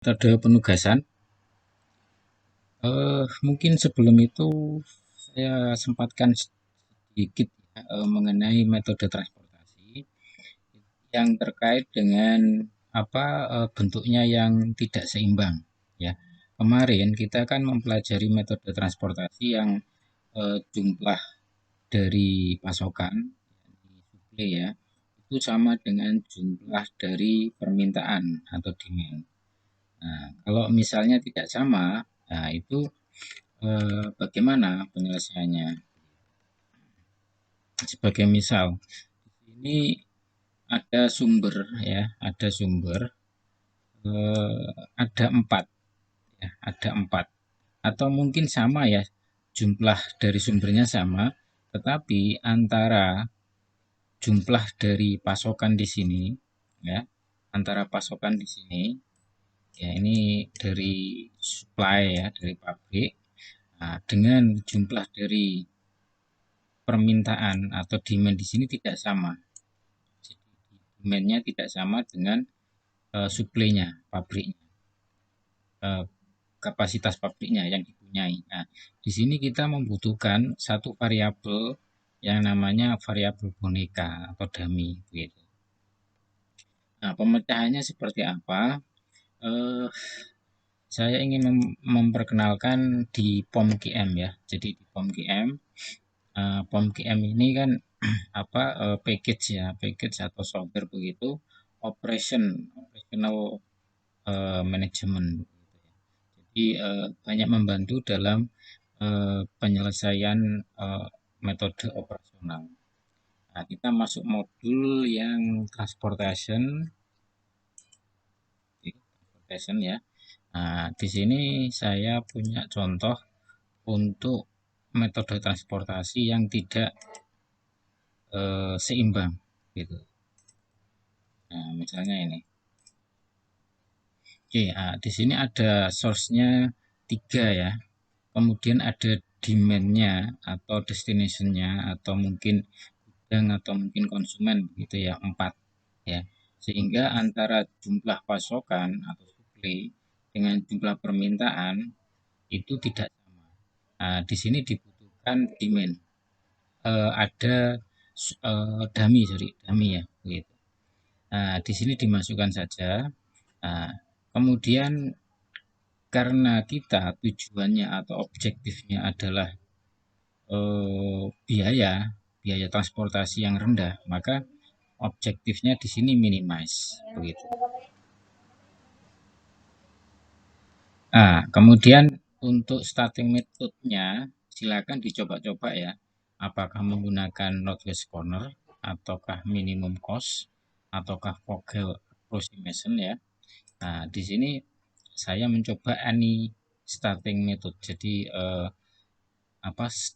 Metode penugasan. Mungkin sebelum itu saya sempatkan sedikit mengenai metode transportasi yang terkait dengan bentuknya yang tidak seimbang. Ya, kemarin kita kan mempelajari metode transportasi yang jumlah dari pasokan suplai ya itu sama dengan jumlah dari permintaan atau demand. Nah, kalau misalnya tidak sama, nah itu bagaimana penyelesaiannya? Sebagai misal, ini ada sumber ya, ada sumber, ada empat, ya, ada empat, atau mungkin sama ya, jumlah dari sumbernya sama, tetapi antara jumlah dari pasokan di sini, ya, antara pasokan di sini, ya ini dari supply ya, dari pabrik, nah, dengan jumlah dari permintaan atau demand di sini tidak sama. Demand-nya tidak sama dengan suplainya pabriknya, uh, kapasitas pabriknya yang dipunyai. Nah, di sini kita membutuhkan satu variabel yang namanya variabel boneka atau dummy gitu. Nah, pemecahannya seperti apa? Uh, saya ingin memperkenalkan di POM-QM ya. Jadi di POM-QM, POM-QM ini kan package ya, package atau software begitu, operational management. Jadi banyak membantu dalam penyelesaian metode operasional. Nah, kita masuk modul yang transportation ya. Nah, di sini saya punya contoh untuk metode transportasi yang tidak seimbang gitu. Nah, misalnya ini. Oke, nah, di sini ada source-nya 3 ya. Kemudian ada demand-nya atau destination-nya atau mungkin gudang atau mungkin konsumen gitu ya, 4 ya. Sehingga antara jumlah pasokan atau supply dengan jumlah permintaan itu tidak sama. Nah, di sini dibutuhkan demand. Ada dummy ya, gitu. Nah, di sini dimasukkan saja. Nah, kemudian karena kita tujuannya atau objektifnya adalah biaya biaya transportasi yang rendah, maka objektifnya di sini minimize begitu. Nah, kemudian untuk starting methodenya silakan dicoba-coba ya. Apakah menggunakan Northwest Corner ataukah minimum cost ataukah Vogel approximation ya. Nah, di sini saya mencoba any starting method. Jadi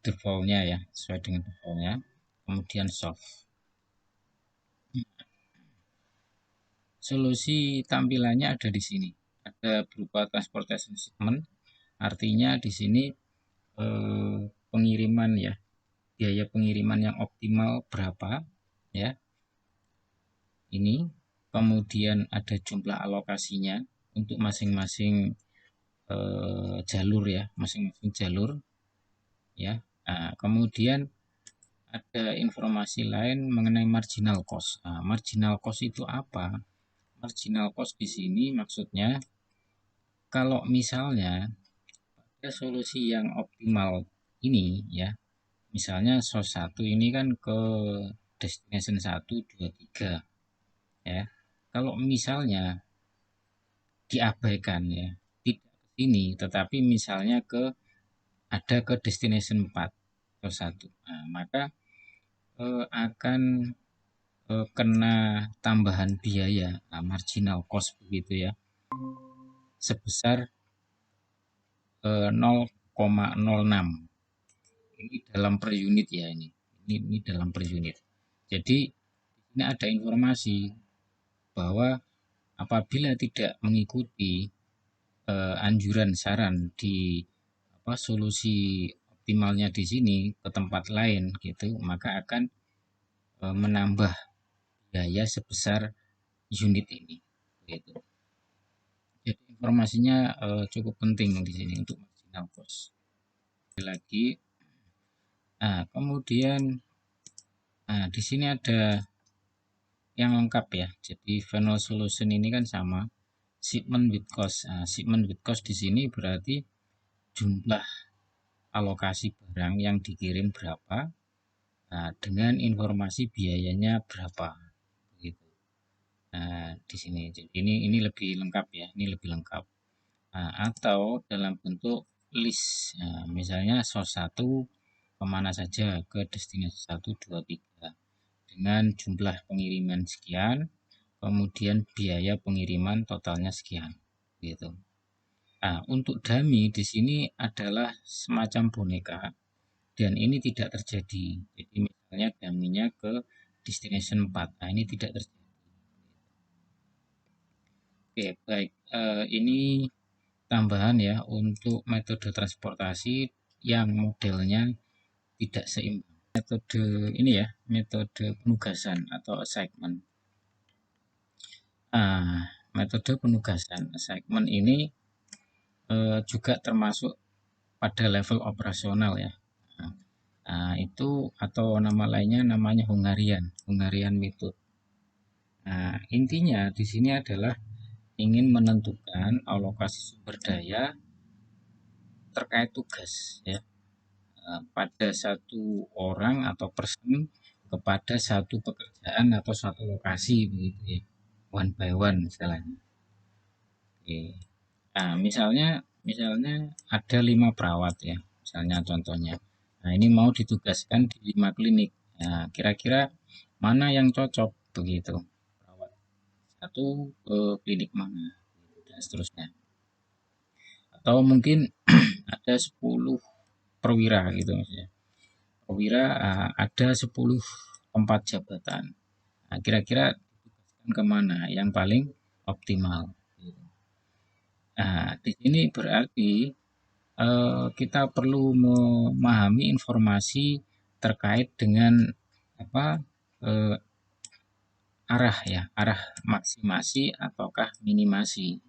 defaultnya ya, sesuai dengan defaultnya. Kemudian solve. Solusi tampilannya ada di sini. Ada berupa transportation shipment. Artinya di sini pengiriman ya, biaya pengiriman yang optimal berapa ya. Ini kemudian ada jumlah alokasinya untuk masing-masing jalur ya, masing-masing jalur ya. Nah, kemudian ada informasi lain mengenai marginal cost. Nah, marginal cost itu apa? Marginal cost di sini maksudnya kalau misalnya ada solusi yang optimal ini ya, misalnya source 1 ini kan ke destination 1, 2, 3 ya. Kalau misalnya diabaikan ya, tidak ke sini tetapi misalnya ada ke destination 4 atau 1. Nah, maka akan kena tambahan biaya marginal cost begitu ya sebesar 0,06. Ini dalam per unit ya ini dalam per unit. Jadi ini ada informasi bahwa apabila tidak mengikuti anjuran saran di solusi optimalnya di sini ke tempat lain gitu, maka akan menambah biaya sebesar unit ini gitu. Jadi informasinya cukup penting di sini untuk marginal cost. Lagi, kemudian di sini ada yang lengkap ya. Jadi final solution ini kan sama shipment with cost. Shipment with cost di sini berarti jumlah alokasi barang yang dikirim berapa dengan informasi biayanya berapa gitu. Di sini jadi ini lebih lengkap ya, ini lebih lengkap. Atau dalam bentuk list, misalnya source 1 kemana saja, ke destinasi 1, 2, 3 dengan jumlah pengiriman sekian, kemudian biaya pengiriman totalnya sekian gitu. Untuk dummy di sini adalah semacam boneka dan ini tidak terjadi. Jadi misalnya dummy-nya ke destination 4, ini tidak terjadi. Oke, baik. Ini tambahan ya untuk metode transportasi yang modelnya tidak seimbang. Metode ini ya, metode penugasan atau assignment. Metode penugasan assignment ini juga termasuk pada level operasional ya. Itu atau nama lainnya namanya Hungarian method. Intinya di sini adalah ingin menentukan alokasi sumber daya terkait tugas ya pada satu orang atau person kepada satu pekerjaan atau satu lokasi begitu ya, one by one istilahnya. Oke. Misalnya ada 5 perawat ya, misalnya contohnya. Ini mau ditugaskan di 5 klinik. Kira-kira mana yang cocok begitu? Perawat satu ke klinik mana dan seterusnya. Atau mungkin ada 10 perwira gitu maksudnya. Perwira ada 10 tempat jabatan. Kira-kira ditugaskan kemana yang paling optimal? Di sini berarti kita perlu memahami informasi terkait dengan arah maksimasi ataukah minimasi.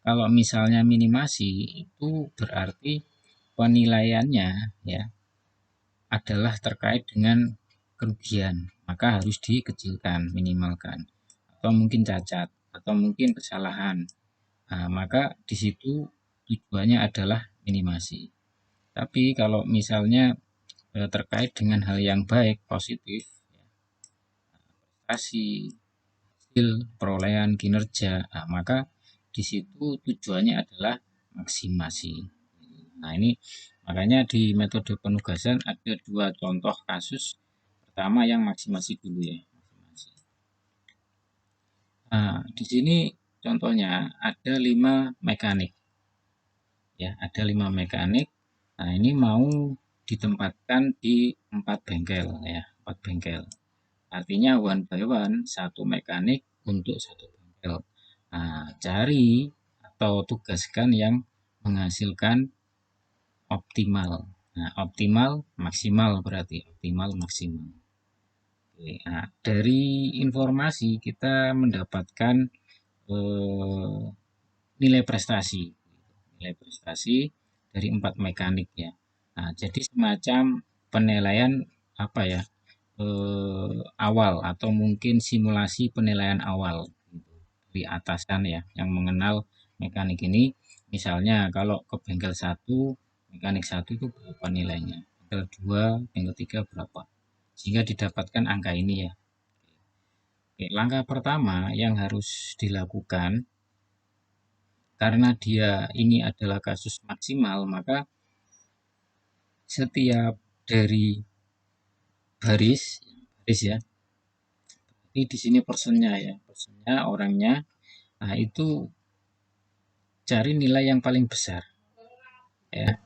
Kalau misalnya minimasi itu berarti penilaiannya ya adalah terkait dengan kerugian, maka harus dikecilkan, minimalkan, atau mungkin cacat, atau mungkin kesalahan. Maka di situ tujuannya adalah minimasi. Tapi kalau misalnya terkait dengan hal yang baik, positif, prestasi, hasil, perolehan kinerja, maka di situ tujuannya adalah maksimasi. Ini makanya di metode penugasan ada 2 contoh kasus. Pertama yang maksimasi dulu ya. Di sini contohnya ada 5 mekanik. Ya, ada 5 mekanik. Ini mau ditempatkan di 4 bengkel ya, 4 bengkel. Artinya one by one, satu mekanik untuk satu bengkel. Cari atau tugaskan yang menghasilkan optimal. Optimal maksimal berarti optimal maksimal. Oke, dari informasi kita mendapatkan nilai prestasi dari 4 mekanik ya. Jadi semacam penilaian awal atau mungkin simulasi penilaian awal di atasan ya yang mengenal mekanik ini. Misalnya kalau ke bengkel 1, mekanik 1 itu berapa nilainya, bengkel 2, bengkel 3 berapa, sehingga didapatkan angka ini ya. Oke, langkah pertama yang harus dilakukan karena dia ini adalah kasus maksimal, maka setiap dari baris ya. Ini di sini personnya ya, orangnya. Itu cari nilai yang paling besar. Ya.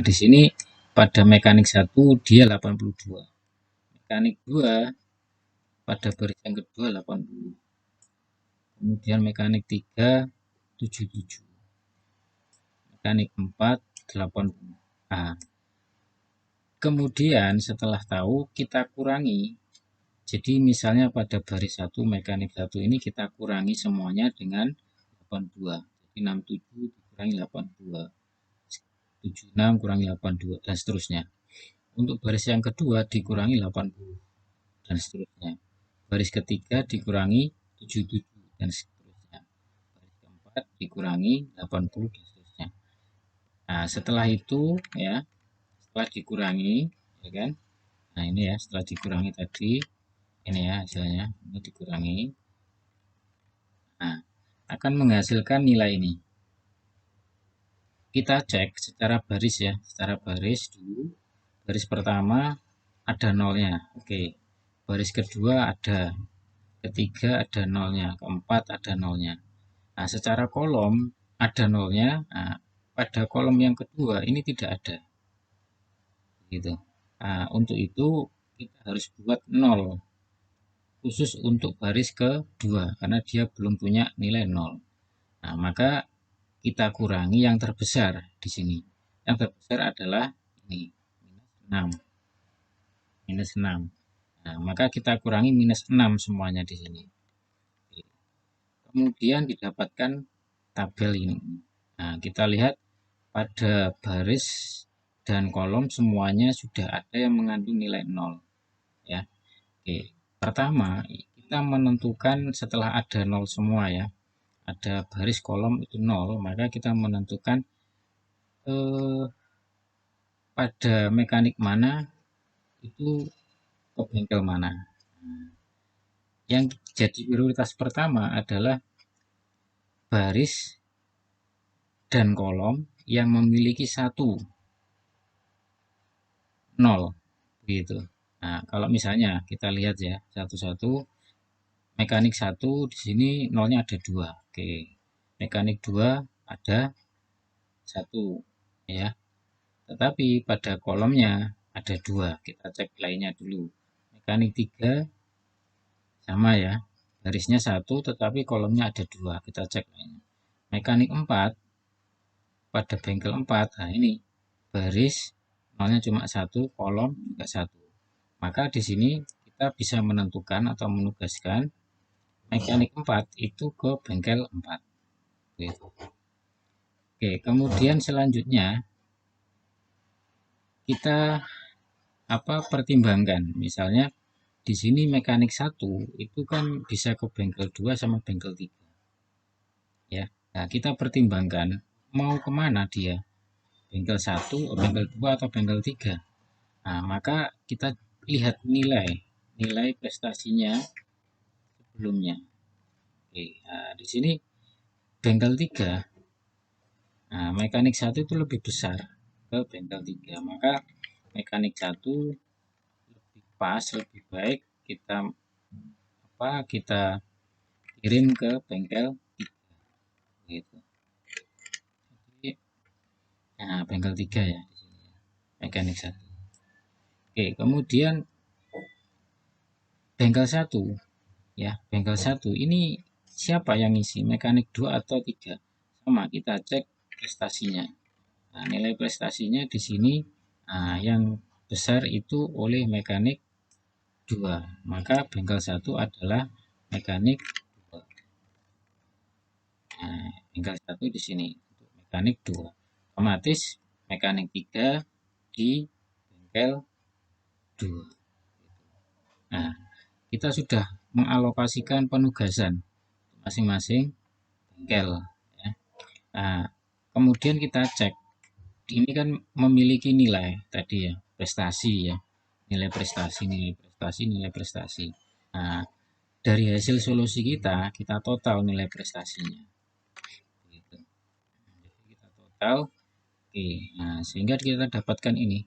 Di sini pada mekanik 1 dia 82. Mekanik 2 pada baris yang kedua 80. Kemudian mekanik 3 77. Mekanik 4 80. Kemudian setelah tahu kita kurangi. Jadi misalnya pada baris 1 mekanik 1 ini kita kurangi semuanya dengan 82. 67 dikurangi 82, 76 kurangi 82, dan seterusnya. Untuk baris yang kedua dikurangi 80, dan seterusnya. Baris ketiga dikurangi 77, dan seterusnya. Baris keempat dikurangi 80, dan seterusnya. Nah, setelah itu ya, setelah dikurangi, ya kan? Nah, ini ya, setelah dikurangi tadi, ini ya hasilnya, ini dikurangi. Nah, akan menghasilkan nilai ini. Kita cek secara baris ya, secara baris dulu. Baris pertama ada nolnya, oke. Baris kedua ada, ketiga ada nolnya, keempat ada nolnya. Nah, secara kolom ada nolnya. Nah, pada kolom yang kedua ini tidak ada, gitu. Nah, untuk itu kita harus buat nol khusus untuk baris kedua karena dia belum punya nilai nol. Nah, maka kita kurangi yang terbesar di sini. Yang terbesar adalah ini, minus 6. Nah, maka kita kurangi minus 6 semuanya di sini. Kemudian didapatkan tabel ini. Nah, kita lihat pada baris dan kolom semuanya sudah ada yang mengandung nilai 0 ya. Oke, pertama kita menentukan setelah ada 0 semua ya. Ada baris kolom itu 0, maka kita menentukan pada mekanik mana itu ke bengkel mana. Yang jadi prioritas pertama adalah baris dan kolom yang memiliki 1 0 gitu. Nah, kalau misalnya kita lihat ya satu-satu, mekanik 1 di sini nolnya ada 2. Oke. Mekanik 2 ada 1 ya. Tetapi pada kolomnya ada 2. Kita cek lainnya dulu. Mekanik 3 sama ya. Barisnya 1 tetapi kolomnya ada 2. Kita cek lainnya. Mekanik 4 pada bengkel 4. Nah, ini baris nolnya cuma 1, kolom juga 1. Maka di sini kita bisa menentukan atau menugaskan mekanik 4 itu ke bengkel 4. Gitu. Oke, kemudian selanjutnya kita pertimbangkan. Misalnya di sini mekanik 1 itu kan bisa ke bengkel 2 sama bengkel 3. Ya. Nah, kita pertimbangkan mau kemana dia. Bengkel 1, bengkel 2 atau bengkel 3. Nah, maka kita lihat nilai prestasinya sebelumnya. Oke, nah, di sini bengkel 3, nah, mekanik 1 itu lebih besar ke bengkel 3. Maka mekanik 1 lebih pas, lebih baik kita kirim ke bengkel 3. Gitu. Jadi, nah, bengkel 3 ya di sini. Mekanik 1. Oke, kemudian bengkel 1 ya, bengkel 1 ini siapa yang ngisi, mekanik 2 atau 3? Sama, kita cek prestasinya. Nah, nilai prestasinya di sini yang besar itu oleh mekanik 2. Maka bengkel 1 adalah mekanik 2. Nah, bengkel 1 di sini untuk mekanik 2. Otomatis mekanik 3 di bengkel 2. Nah, kita sudah mengalokasikan penugasan masing-masing bengkel ya. Nah, kemudian kita cek ini kan memiliki nilai tadi ya, prestasi ya, nilai prestasi. Nah, dari hasil solusi kita total nilai prestasinya. Gitu. Jadi kita total, oke. Nah, sehingga kita dapatkan ini,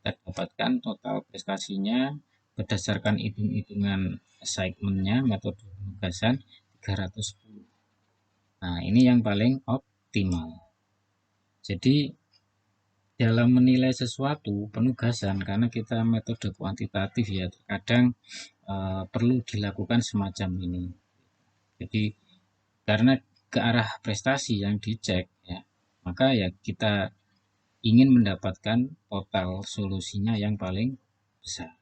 kita dapatkan total prestasinya berdasarkan hitung-hitungan assignment-nya, metode penugasan 310. Nah, ini yang paling optimal. Jadi dalam menilai sesuatu penugasan, karena kita metode kuantitatif ya, terkadang perlu dilakukan semacam ini. Jadi karena ke arah prestasi yang dicek ya, maka ya kita ingin mendapatkan total solusinya yang paling besar.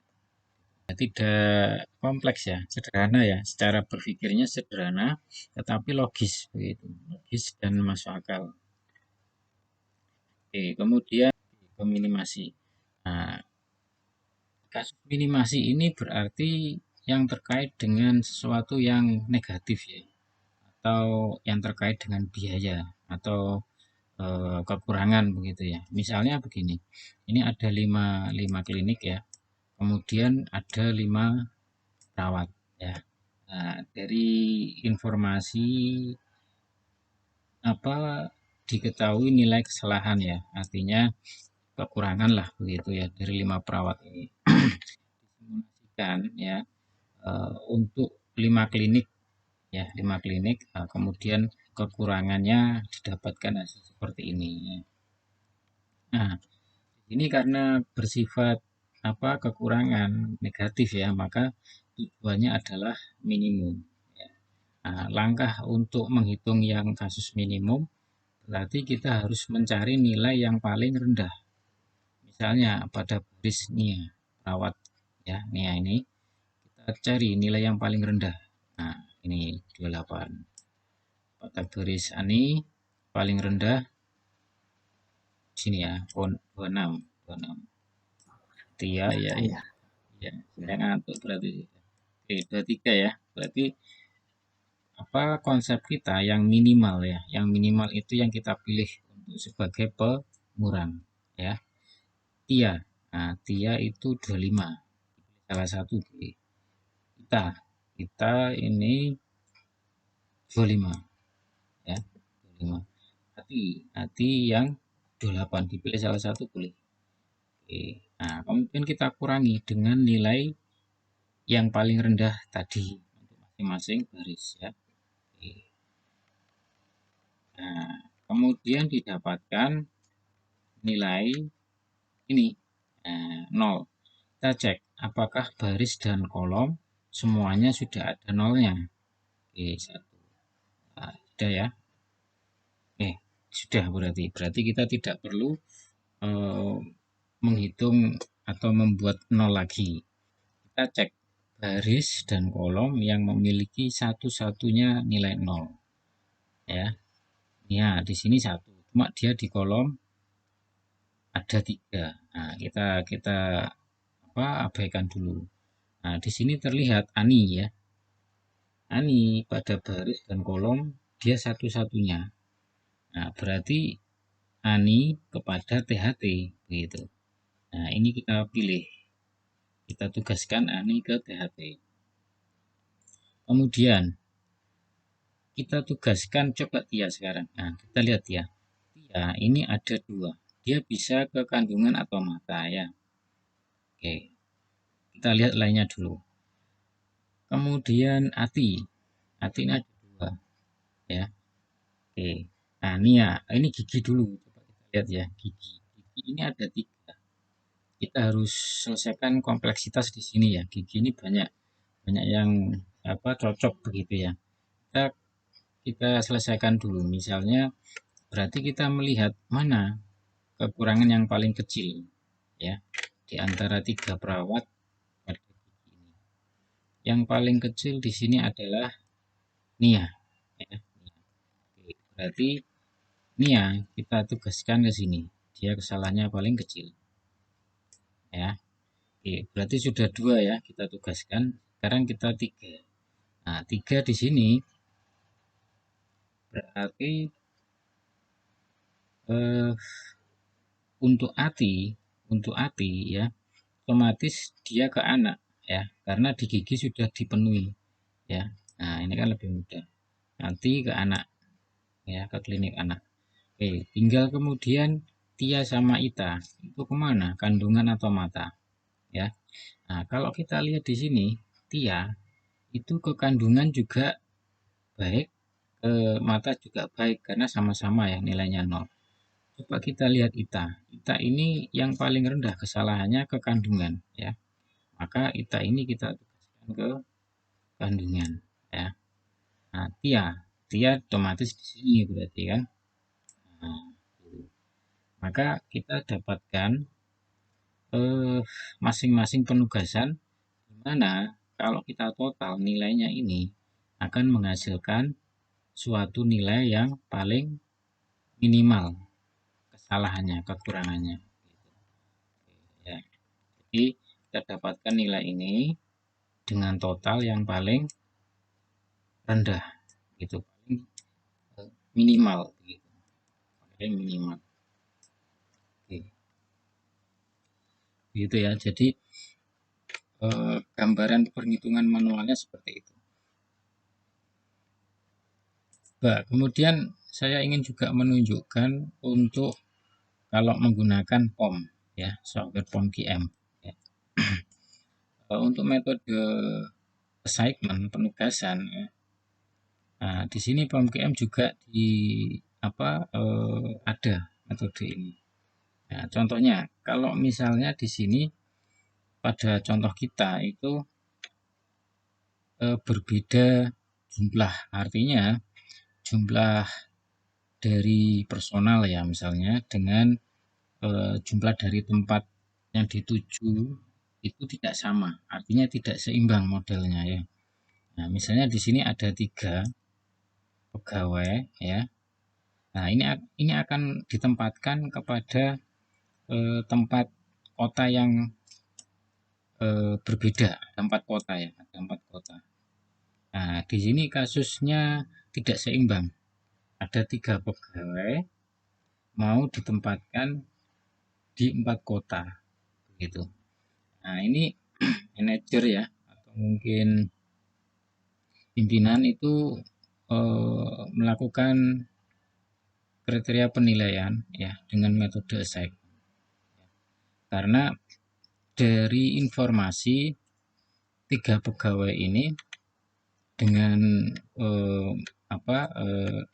tidak kompleks ya, sederhana ya, secara berpikirnya sederhana, tetapi logis begitu, logis dan masuk akal. Oke, kemudian ke minimasi. Nah, kasus minimasi ini berarti yang terkait dengan sesuatu yang negatif ya, atau yang terkait dengan biaya atau kekurangan begitu ya. Misalnya begini, ini ada lima klinik ya, kemudian ada 5 perawat ya. Nah, dari informasi apa diketahui nilai kesalahan ya, artinya kekurangan lah begitu ya dari 5 perawat ini. Disimulasikan ya untuk 5 klinik ya, 5 klinik, kemudian kekurangannya didapatkan hasil seperti ini ya. Nah, ini karena bersifat kekurangan negatif ya, maka tujuannya adalah minimum. Ya. Nah, langkah untuk menghitung yang kasus minimum berarti kita harus mencari nilai yang paling rendah. Misalnya pada baris NIA perawat ya, NIA ini kita cari nilai yang paling rendah. Nah, ini 28. Pada baris ANI paling rendah sini ya, 26. 26. Tia ya, Iya. ya, saya ngantuk berarti. Oke, 23 ya. Berarti konsep kita yang minimal ya. Yang minimal itu yang kita pilih untuk sebagai pengurang ya. Tia. Nah, Tia itu 25. Salah satu pilih. Kita ini 25 ya. 25. Hati yang 28 dipilih salah satu boleh. Oke. Nah, kemudian kita kurangi dengan nilai yang paling rendah tadi untuk masing-masing baris ya. Oke. Nah, kemudian didapatkan nilai ini 0. Kita cek apakah baris dan kolom semuanya sudah ada nolnya. Oke, 1. Nah, sudah ya. Sudah berarti. Berarti kita tidak perlu menghitung atau membuat nol lagi. Kita cek baris dan kolom yang memiliki satu-satunya nilai 0 ya. Ya, di sini 1. Cuma dia di kolom ada 3. Nah, kita abaikan dulu. Nah, di sini terlihat Ani ya. Ani pada baris dan kolom dia satu-satunya. Nah, berarti Ani kepada THT begitu. Nah, ini kita pilih. Kita tugaskan Ani ke THT. Kemudian kita tugaskan coba Tia sekarang. Nah, kita lihat ya. Tia ini ada 2. Dia bisa ke kandungan atau mata ya. Oke. Kita lihat lainnya dulu. Kemudian Ati. Ati ini ada 2 ya. Oke. Nah, ini gigi dulu. Coba kita lihat ya, gigi. Gigi ini ada 3. Kita harus selesaikan kompleksitas di sini ya. Gigi ini banyak yang cocok begitu ya. Kita selesaikan dulu. Misalnya berarti kita melihat mana kekurangan yang paling kecil ya di antara 3 perawat pada gigi ini. Yang paling kecil di sini adalah Nia ya. Berarti Nia kita tugaskan ke sini. Dia kesalahannya paling kecil ya. Oke, berarti sudah 2 ya kita tugaskan. Sekarang kita 3. Nah, 3 di sini berarti untuk Ati ya, otomatis dia ke anak ya, karena di gigi sudah dipenuhi ya. Nah, ini kan lebih mudah. Nanti ke anak ya, ke klinik anak. Oke, tinggal kemudian Tia sama Ita itu kemana? Kandungan atau mata ya. Nah, kalau kita lihat di sini Tia itu ke kandungan juga baik, ke mata juga baik karena sama-sama ya nilainya 0. Coba kita lihat Ita. Ita ini yang paling rendah kesalahannya ke kandungan ya. Maka Ita ini kita tugaskan ke kandungan ya. Nah, Tia otomatis di sini berarti kan. Nah, maka kita dapatkan masing-masing penugasan Dimana kalau kita total nilainya ini akan menghasilkan suatu nilai yang paling minimal kesalahannya, kekurangannya. Ya. Jadi kita dapatkan nilai ini dengan total yang paling rendah, gitu, paling minimal, gitu, paling minimal. Oke. Gitu ya. Jadi gambaran perhitungan manualnya seperti itu. Nah, kemudian saya ingin juga menunjukkan untuk kalau menggunakan POM, ya, software POM QM. Ya. Untuk metode assignment penugasan, ya. Nah, di sini POM QM juga ada metode ini. Nah, contohnya kalau misalnya di sini pada contoh kita itu berbeda jumlah, artinya jumlah dari personal ya misalnya dengan jumlah dari tempat yang dituju itu tidak sama, artinya tidak seimbang modelnya ya. Nah, misalnya di sini ada 3 pegawai ya. Nah, ini akan ditempatkan kepada tempat kota yang berbeda, tempat kota ya, tempat kota. Nah, di sini kasusnya tidak seimbang. Ada 3 pegawai mau ditempatkan di 4 kota, gitu. Nah, ini manajer ya, atau mungkin pimpinan itu melakukan kriteria penilaian ya dengan metode assign. Karena dari informasi 3 pegawai ini dengan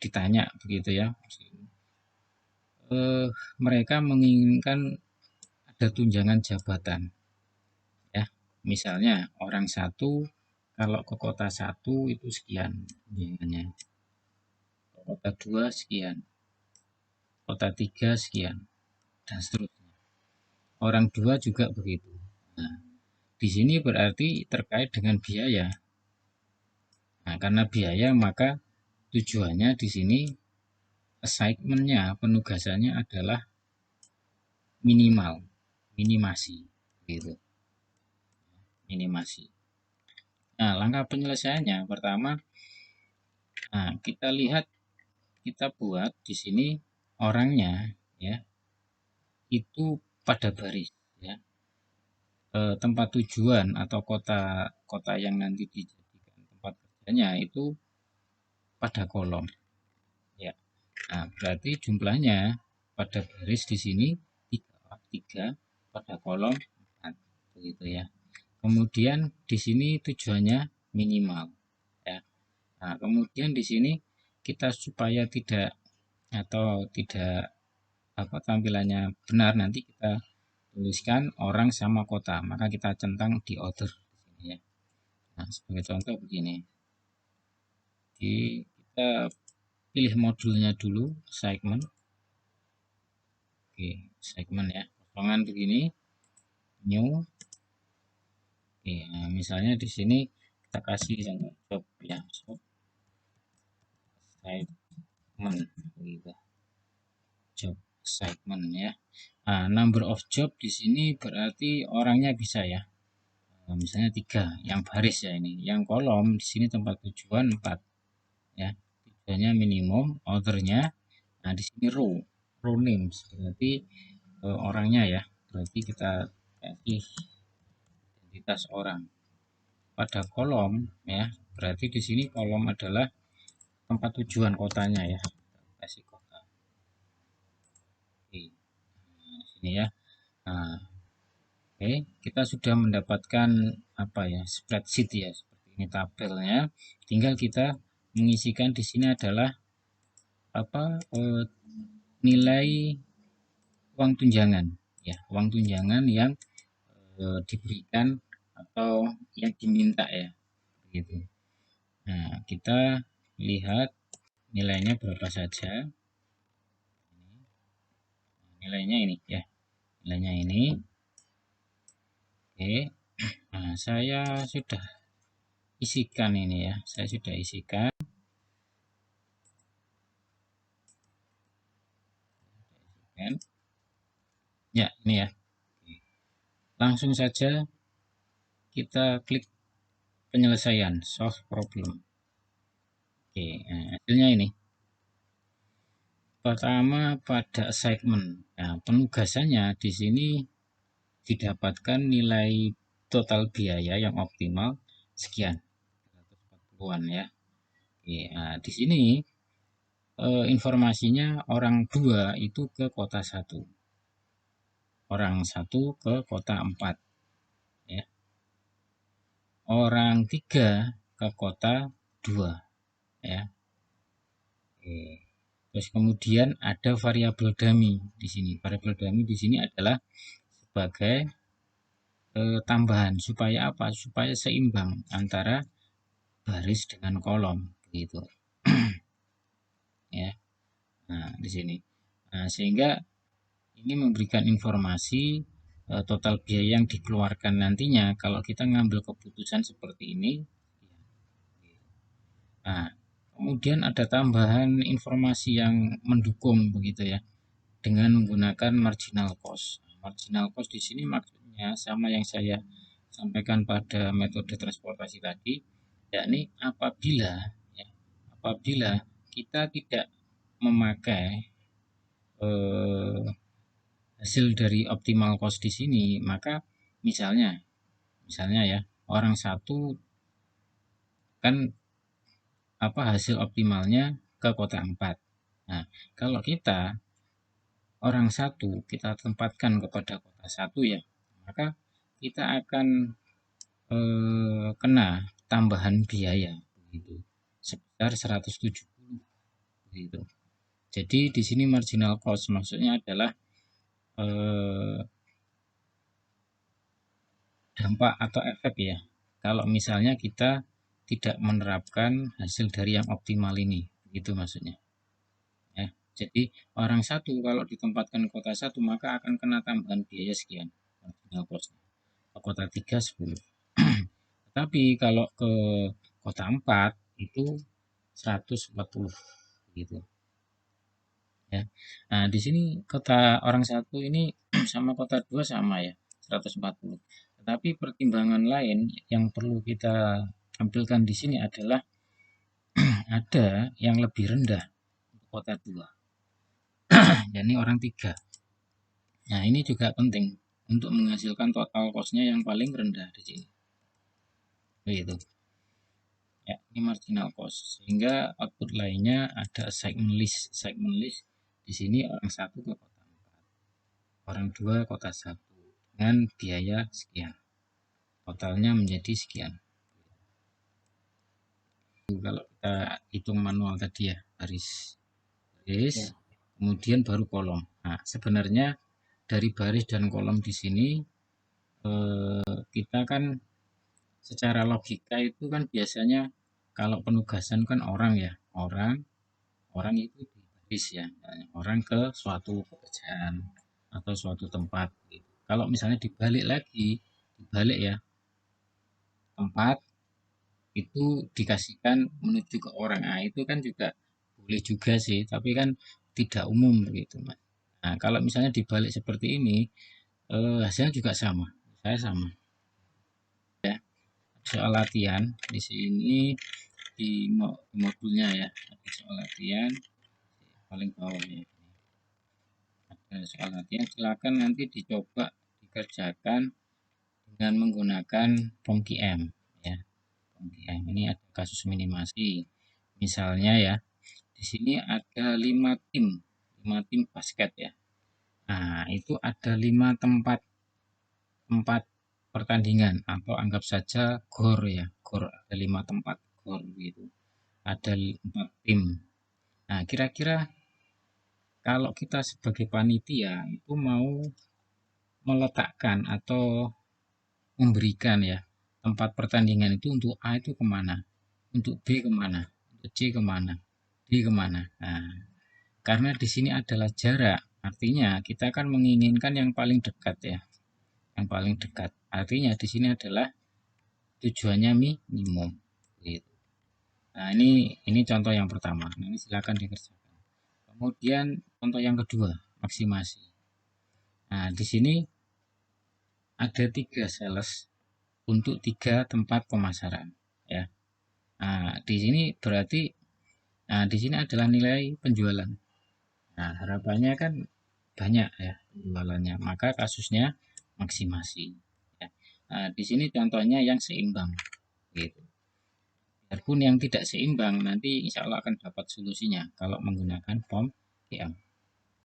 ditanya begitu ya, mereka menginginkan ada tunjangan jabatan ya, misalnya orang satu kalau ke kota satu itu sekian tunjangannya, kota 2 sekian, kota 3 sekian, dan seterusnya. Orang 2 juga begitu. Nah, di sini berarti terkait dengan biaya. Nah, karena biaya maka tujuannya di sini assignment-nya, penugasannya adalah minimal, minimasi gitu. Minimasi. Nah, langkah penyelesaiannya pertama, nah, kita lihat, kita buat di sini orangnya ya itu pada baris ya. Tempat tujuan atau kota yang nanti dijadikan tempat kerjanya itu pada kolom ya. Nah, berarti jumlahnya pada baris di sini 3 pada kolom 4 begitu ya. Kemudian di sini tujuannya minimal ya. Nah, kemudian di sini kita supaya tidak tampilannya benar, nanti kita tuliskan orang sama kota, maka kita centang di order di sini ya. Nah, sebagai contoh begini. Jadi kita pilih modulnya dulu, segmen. Oke, segmen ya. Kosongan begini, new. Oke, nah misalnya di sini kita kasih job ya, job segment gitu. Job segment ya. Nah, number of job di sini berarti orangnya bisa ya. Nah, misalnya 3 yang baris ya ini. Yang kolom di sini tempat tujuan 4 ya. Tujuannya minimum, ordernya. Nah, di sini row names berarti orangnya ya. Berarti kita kasih identitas orang. Pada kolom ya, berarti di sini kolom adalah tempat tujuan kotanya ya. Kasih kota. Oke. Nah, sini ya. Nah, oke, kita sudah mendapatkan spreadsheet ya, seperti ini tabelnya. Tinggal kita mengisikan di sini adalah nilai uang tunjangan ya, uang tunjangan yang diberikan atau yang diminta ya, gitu. Nah, kita lihat nilainya berapa saja. Nilainya ini ya, nilainya ini. Oke, Nah, saya sudah isikan ini ya, saya sudah isikan. Ya, ini ya. Langsung saja kita klik penyelesaian, solve problem. Oke, nah, hasilnya ini. Pertama pada assignment. Nah, penugasannya di sini didapatkan nilai total biaya yang optimal sekian, 140-an ya. Oke, nah, di sini informasinya orang 2 itu ke kota 1, orang 1 ke kota 4 ya. Orang 3 ke kota 2 ya. Oke. Terus kemudian ada variabel dummy di sini. Variabel dummy di sini adalah sebagai tambahan supaya apa? Supaya seimbang antara baris dengan kolom gitu. Ya. Nah, di sini. Nah, sehingga ini memberikan informasi total biaya yang dikeluarkan nantinya kalau kita ngambil keputusan seperti ini. Nah, kemudian ada tambahan informasi yang mendukung begitu ya, dengan menggunakan marginal cost. Marginal cost di sini maksudnya sama yang saya sampaikan pada metode transportasi tadi, yakni apabila kita tidak memakai hasil dari optimal cost di sini, maka misalnya ya, orang 1 kan hasil optimalnya ke kota 4. Nah, kalau kita orang 1 kita tempatkan kepada kota 1 ya, maka kita akan kena tambahan biaya begitu sebesar 170 begitu. Jadi di sini marginal cost maksudnya adalah dampak atau efek ya. Kalau misalnya kita tidak menerapkan hasil dari yang optimal ini, begitu maksudnya. Ya, jadi orang 1 kalau ditempatkan kota 1 maka akan kena tambahan biaya sekian marginal cost. Kota 3 10. Tapi kalau ke kota 4 itu 140 gitu. Ya. Nah, di sini kota orang 1 ini sama kota 2 sama ya, 140. Tetapi pertimbangan lain yang perlu kita tampilkan di sini adalah ada yang lebih rendah untuk kota 2, yakni orang 3. Nah, ini juga penting untuk menghasilkan total cost-nya yang paling rendah di sini. Begitu. Ya, ini marginal cost. Sehingga output lainnya ada segment list. Segment list di sini orang 1 ke kota 4, orang 2 kota 1 dengan biaya sekian. Totalnya menjadi sekian. Kalau kita hitung manual tadi ya, baris, ya. Kemudian baru kolom. Nah, sebenarnya dari baris dan kolom di sini kita kan secara logika itu kan biasanya kalau penugasan kan orang ya, orang itu di baris ya, orang ke suatu pekerjaan atau suatu tempat gitu. Kalau misalnya dibalik ya, tempat itu dikasihkan menuju ke orang. Nah, itu kan juga boleh juga sih, tapi kan tidak umum begitu, Mas. Nah, kalau misalnya dibalik seperti ini, hasilnya juga sama. Saya sama. Ya, soal latihan di sini di modulnya ya, ada soal latihan paling bawah ya. Ada soal latihan, silakan nanti dicoba dikerjakan dengan menggunakan POMQM ya. POMQM ini ada kasus minimasi. Misalnya ya, di sini ada 5 tim basket ya. Nah, itu ada 5 tempat pertandingan atau anggap saja gor ya. Gor ada 5 tempat gor gitu. Ada 4 tim. Nah, kira-kira kalau kita sebagai panitia itu mau meletakkan atau memberikan ya tempat pertandingan itu untuk A itu kemana, untuk B kemana, untuk C kemana, D kemana. Nah, karena di sini adalah jarak, artinya kita kan menginginkan yang paling dekat ya, yang paling dekat. Artinya di sini adalah tujuannya minimum. Gitu. Nah, ini contoh yang pertama. Nah, ini silakan dikerjakan. Kemudian contoh yang kedua, maksimasi. Nah, di sini ada 3 sales untuk 3 tempat pemasaran, ya. Nah, di sini berarti, nah, di sini adalah nilai penjualan. Nah, harapannya kan banyak ya penjualannya, maka kasusnya maksimasi. Ya. Nah, di sini contohnya yang seimbang, gitu. Biarpun yang tidak seimbang nanti insya Allah akan dapat solusinya kalau menggunakan form PM.